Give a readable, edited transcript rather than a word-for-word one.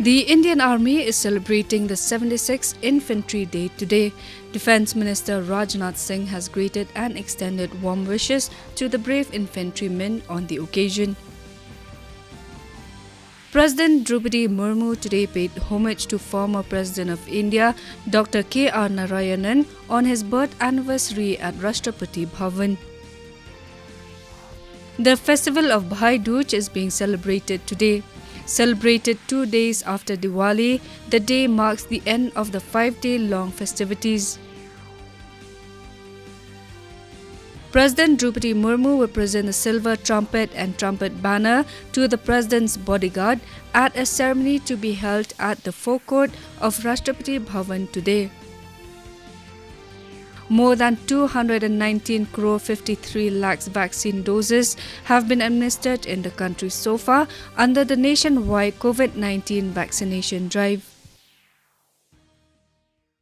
The Indian Army is celebrating the 76th Infantry Day today. Defence Minister Rajnath Singh has greeted and extended warm wishes to the brave infantrymen on the occasion. President Draupadi Murmu today paid homage to former President of India, Dr. K.R. Narayanan, on his birth anniversary at Rashtrapati Bhavan. The festival of Bhai Dooj is being celebrated today. Celebrated 2 days after Diwali, the day marks the end of the 5-day-long festivities. President Draupadi Murmu will present the silver trumpet and trumpet banner to the President's bodyguard at a ceremony to be held at the forecourt of Rashtrapati Bhavan today. More than 219 crore 53 lakhs vaccine doses have been administered in the country so far under the nationwide COVID-19 vaccination drive.